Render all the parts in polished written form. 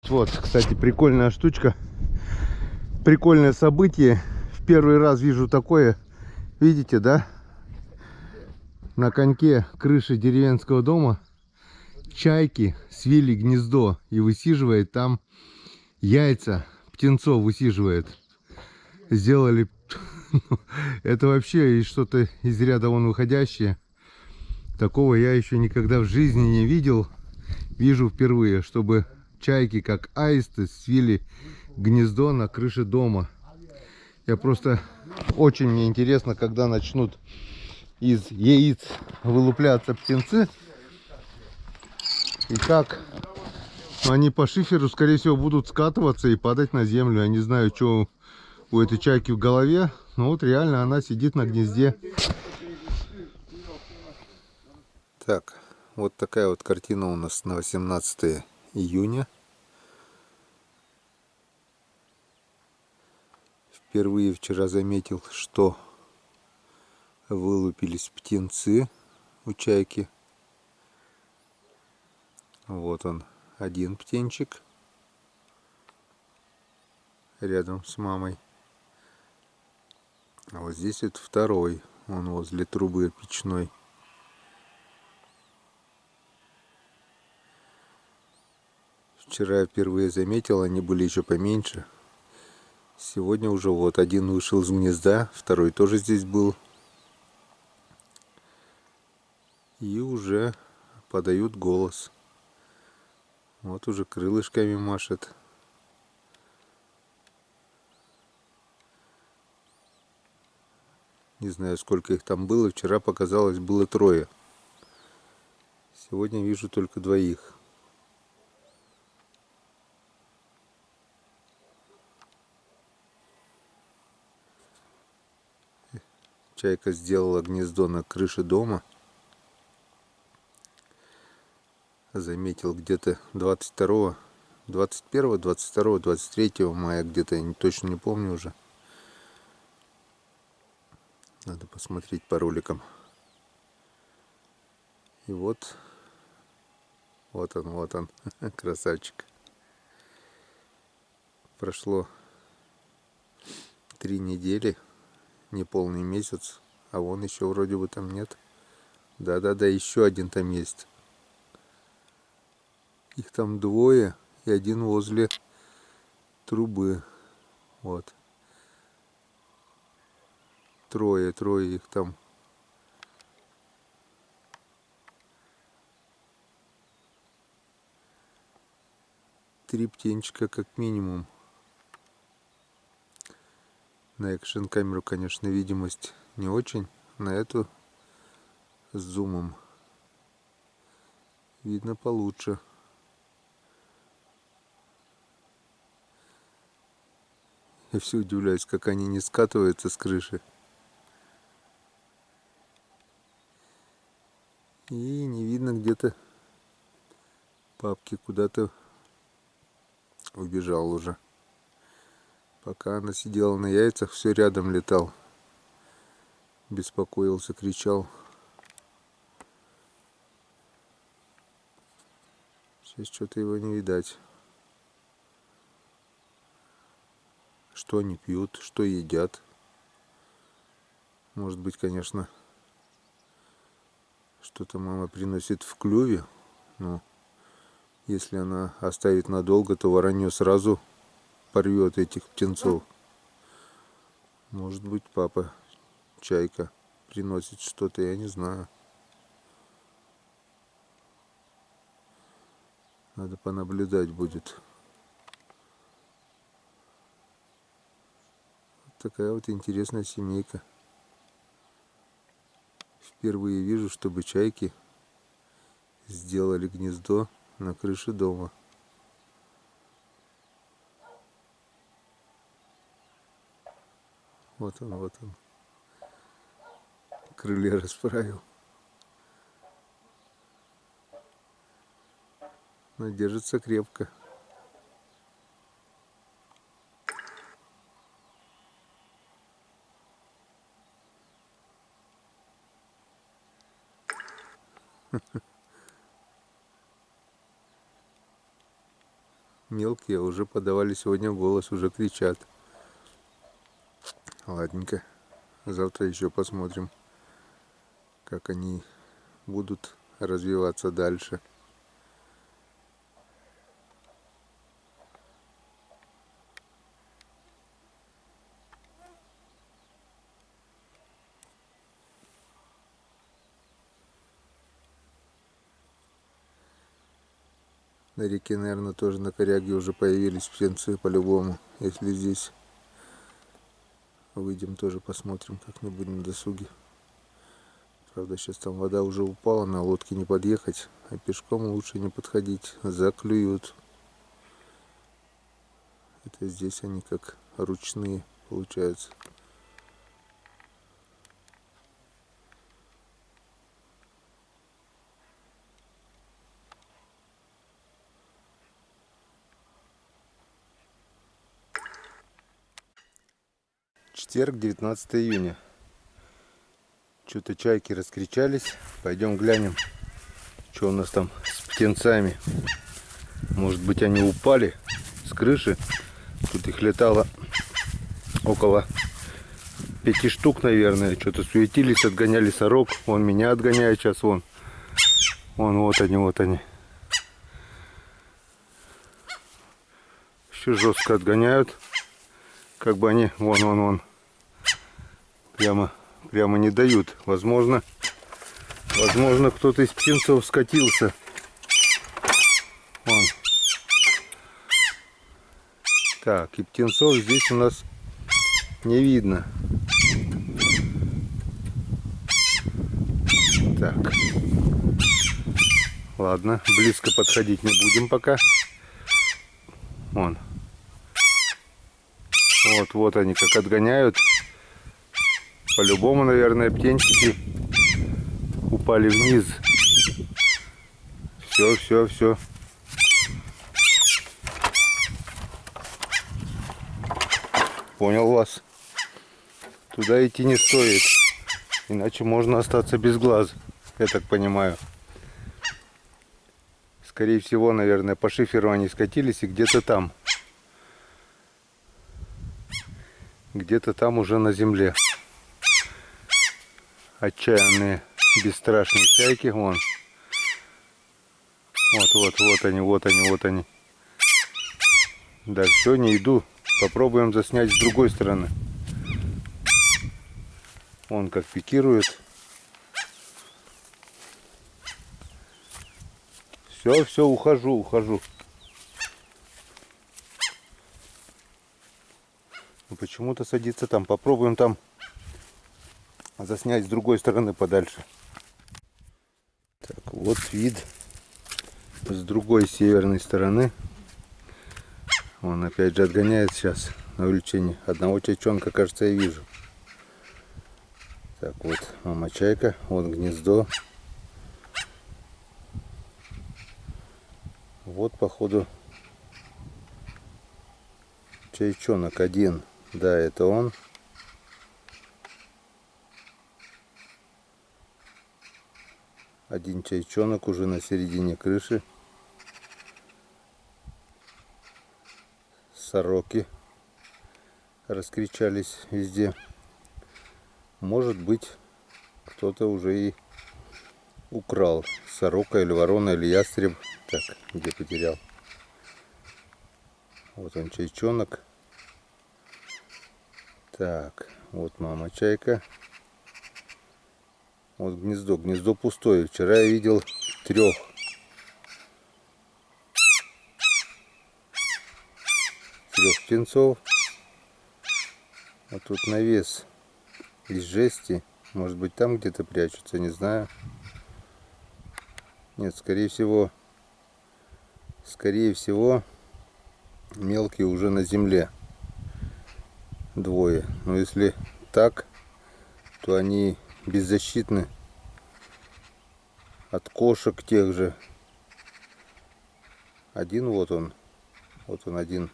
Вот, кстати, прикольная штучка. Прикольное событие. В первый раз вижу такое. Видите, да? На коньке крыши деревенского дома чайки свили гнездо и высиживает там яйца. Птенцов высиживает. Сделали... Это вообще что-то из ряда вон выходящее. Такого я еще никогда в жизни не видел. Вижу впервые, чтобы чайки, как аисты, свили гнездо на крыше дома. Я просто... Очень мне интересно, когда начнут из яиц вылупляться птенцы. И как они по шиферу, скорее всего, будут скатываться и падать на землю. Я не знаю, что у этой чайки в голове. Но вот реально она сидит на гнезде. Так, вот такая вот картина у нас на 18 июня. Впервые вчера заметил, что вылупились птенцы у чайки. Вот он, один птенчик рядом с мамой. А вот здесь вот второй, он возле трубы печной. Вчера я впервые заметил, они были еще поменьше. Сегодня уже вот один вышел из гнезда, второй тоже здесь был. И уже подают голос. Вот уже крылышками машет. Не знаю, сколько их там было. Вчера показалось, было трое. Сегодня вижу только двоих. Чайка сделала гнездо на крыше дома. Заметил где-то 22, 21, 22, 23 мая, где-то, я точно не помню уже. Надо посмотреть по роликам. И вот он, красавчик. Прошло 3 недели, не полный месяц, а вон еще вроде бы там нет. Да-да-да, еще один там есть. Их там двое, и один возле трубы. Вот. Трое их там. Три птенчика как минимум. На экшн камеру, конечно, видимость не очень. На эту с зумом видно получше. Я все удивляюсь, как они не скатываются с крыши. И не видно, где-то папки куда-то убежал уже. Пока она сидела на яйцах, все рядом летал. Беспокоился, кричал. Сейчас что-то его не видать. Что они пьют, что едят. Может быть, конечно, что-то мама приносит в клюве. Но если она оставит надолго, то воронье сразу порвет этих птенцов. Может быть, папа чайка приносит что-то, я не знаю. Надо понаблюдать будет. Вот такая вот интересная семейка. Впервые вижу, чтобы чайки сделали гнездо на крыше дома. Вот он. Крылья расправил. Но держится крепко. Мелкие уже подавали сегодня голос, уже кричат. Ладненько. Завтра еще посмотрим, как они будут развиваться дальше. На реке, наверное, тоже на коряге уже появились птенцы по-любому. Если здесь выйдем, тоже посмотрим как-нибудь на досуге. Правда, сейчас там вода уже упала, на лодке не подъехать, а пешком лучше не подходить, заклюют. Это здесь они как ручные получаются. Четверг, 19 июня. Что-то чайки раскричались. Пойдем глянем, что у нас там с птенцами. Может быть, они упали с крыши. Тут их летало около 5 штук, наверное. Что-то суетились, отгоняли сорок. Вон меня отгоняет сейчас, вон. Вон, вот они, вот они. Еще жестко отгоняют. Как бы они, вон. Прямо не дают. Возможно, кто-то из птенцов скатился. Вон. Так, и птенцов здесь у нас не видно. Так. Ладно, близко подходить не будем пока. Вон. Вот они как отгоняют. По-любому, наверное, птенчики упали вниз. Все. Понял вас. Туда идти не стоит. Иначе можно остаться без глаз. Я так понимаю. Скорее всего, наверное, по шиферу они скатились и где-то там. Где-то там уже на земле. Отчаянные, бесстрашные чайки. Вон. Вот они. Да, все, не иду. Попробуем заснять с другой стороны. Он как пикирует. Все, ухожу. Но почему-то садится там. Попробуем там заснять с другой стороны подальше. Так, вот вид с другой северной стороны. Он опять же отгоняет сейчас на увеличение. Одного чайчонка, кажется, я вижу. Так, вот мама чайка, вот гнездо. Вот, походу, чайчонок один. Да, это он. Один чайчонок уже на середине крыши. Сороки раскричались везде. Может быть, кто-то уже и украл. Сорока или ворона или ястреб. Так, где потерял? Вот он, чайчонок. Так, вот мама чайка. Вот гнездо пустое. Вчера я видел 3 птенцов. А тут навес из жести. Может быть, там где-то прячутся, не знаю. Нет, скорее всего, мелкие уже на земле. 2. Но если так, то они беззащитны от кошек тех же. Один, вот он один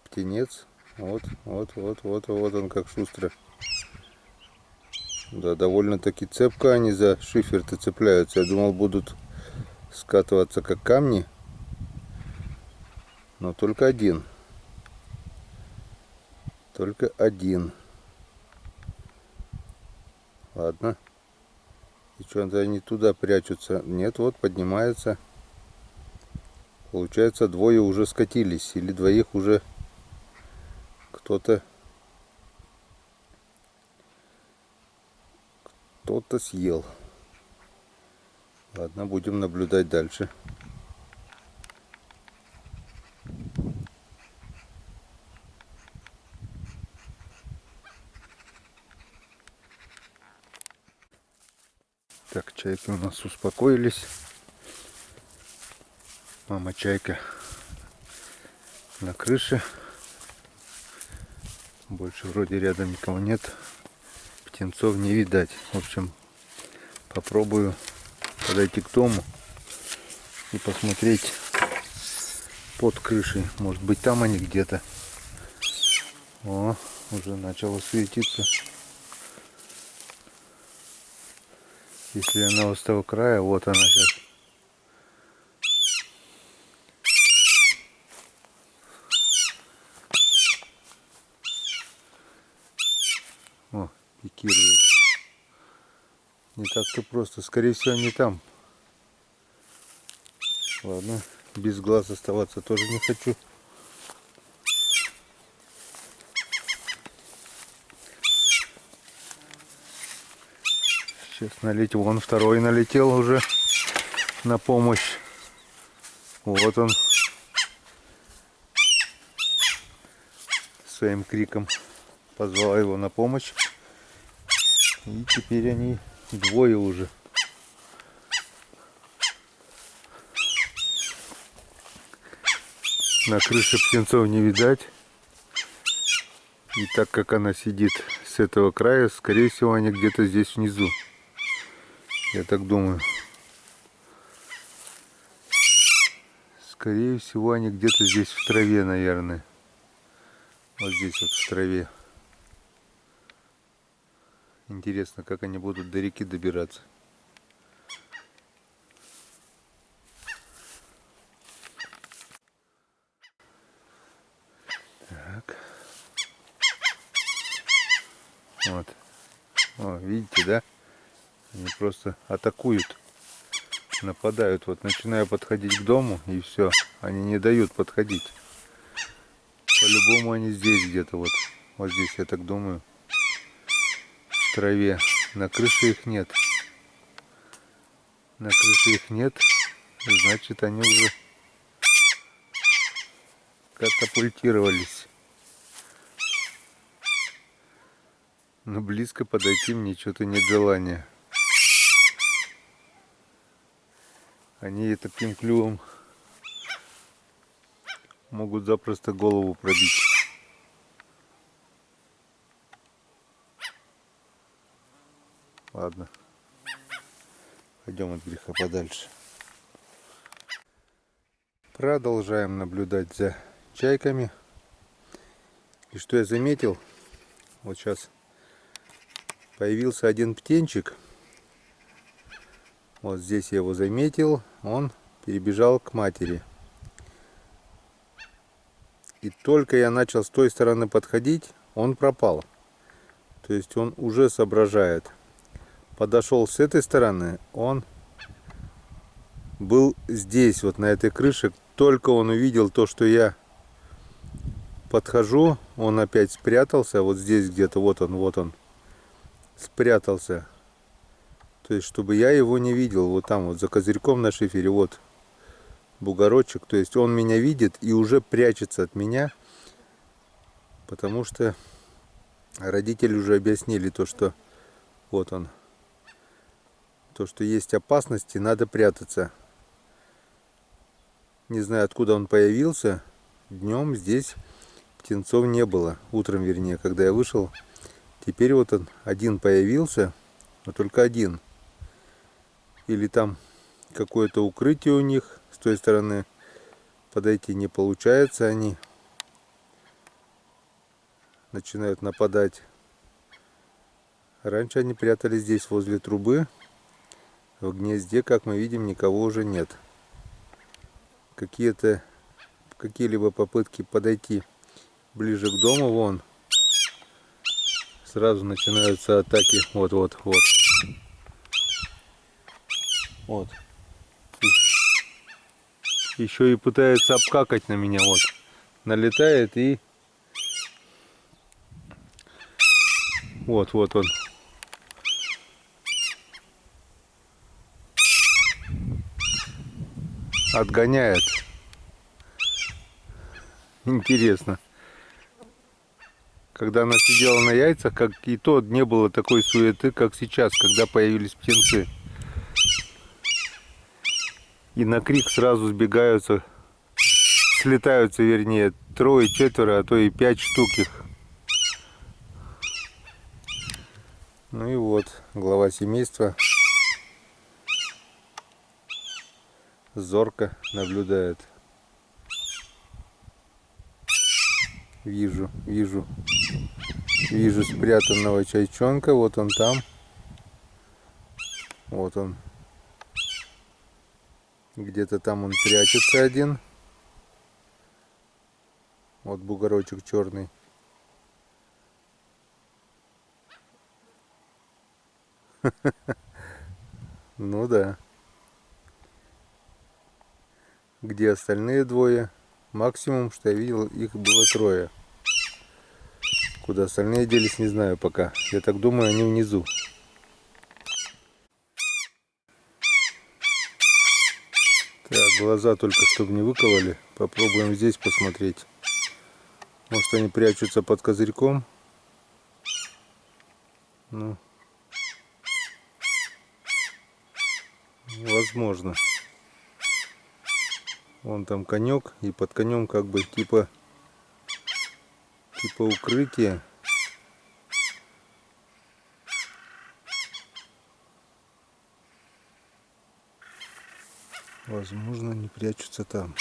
птенец. Вот он как шустро. Да, довольно-таки цепко они за шифер-то цепляются. Я думал, будут скатываться как камни. Но только один. Только один. Ладно. И что-то они туда прячутся. Нет, вот поднимается. Получается, двое уже скатились. Или двоих уже кто-то съел. Ладно, будем наблюдать дальше. Так, чайки у нас успокоились. Мама чайка на крыше. Больше вроде рядом никого нет. Птенцов не видать. В общем, попробую подойти к дому и посмотреть под крышей. Может быть, там они где-то. О, уже начало светиться. Если она вот с того края, вот она сейчас. О, пикирует. Не так-то просто. Скорее всего, они там. Ладно, без глаз оставаться тоже не хочу. Сейчас налетел. Вон второй налетел уже на помощь. Вот он. Своим криком позвала его на помощь. И теперь они двое уже. На крыше птенцов не видать. И так как она сидит с этого края, скорее всего, они где-то здесь внизу. Я так думаю. Скорее всего, они где-то здесь в траве, наверное. Вот здесь вот в траве. Интересно, как они будут до реки добираться. Так. Вот. О, видите, да? Они просто атакуют, нападают. Вот начинаю подходить к дому, и все. Они не дают подходить. По-любому они здесь где-то вот. Вот здесь, я так думаю. В траве. На крыше их нет. На крыше их нет. Значит, они уже катапультировались. Но близко подойти мне что-то нет желания. Они таким клювом могут запросто голову пробить. Ладно. Пойдем от греха подальше. Продолжаем наблюдать за чайками. И что я заметил? Вот сейчас появился один птенчик. Вот здесь я его заметил. Он перебежал к матери. И только я начал с той стороны подходить, он пропал. То есть он уже соображает. Подошел с этой стороны, он был здесь, вот на этой крыше. Только он увидел то, что я подхожу, он опять спрятался. Вот здесь где-то, вот он спрятался. То есть, чтобы я его не видел. Вот там вот за козырьком на шифере, вот бугорочек. То есть он меня видит и уже прячется от меня. Потому что родители уже объяснили то, что вот он. То, что есть опасности, надо прятаться. Не знаю, откуда он появился. Днем здесь птенцов не было. Утром, вернее, когда я вышел. Теперь вот он один появился. Но только один. Или там какое-то укрытие у них. С той стороны подойти не получается. Они начинают нападать. Раньше они прятались здесь возле трубы. В гнезде, как мы видим, никого уже нет. Какие-то какие-либо попытки подойти ближе к дому, вон, сразу начинаются атаки. Вот. Вот. Еще и пытается обкакать на меня. Вот. Налетает и... Вот он. Отгоняет. Интересно. Когда она сидела на яйцах, как и то не было такой суеты, как сейчас, когда появились птенцы. И на крик сразу сбегаются, слетаются, вернее, 3, 4, а то и 5 штук их. Ну и вот, глава семейства зорко наблюдает. Вижу спрятанного чайчонка. Вот он там. Вот он. Где-то там он прячется один. Вот бугорочек черный. Ну да. Где остальные двое? Максимум, что я видел, их было 3. Куда остальные делись, не знаю пока. Я так думаю, они внизу. Так, глаза только чтобы не выкололи. Попробуем здесь посмотреть. Может, они прячутся под козырьком. Ну, возможно. Вон там конек, и под конем как бы типа укрытие. Возможно, они прячутся там.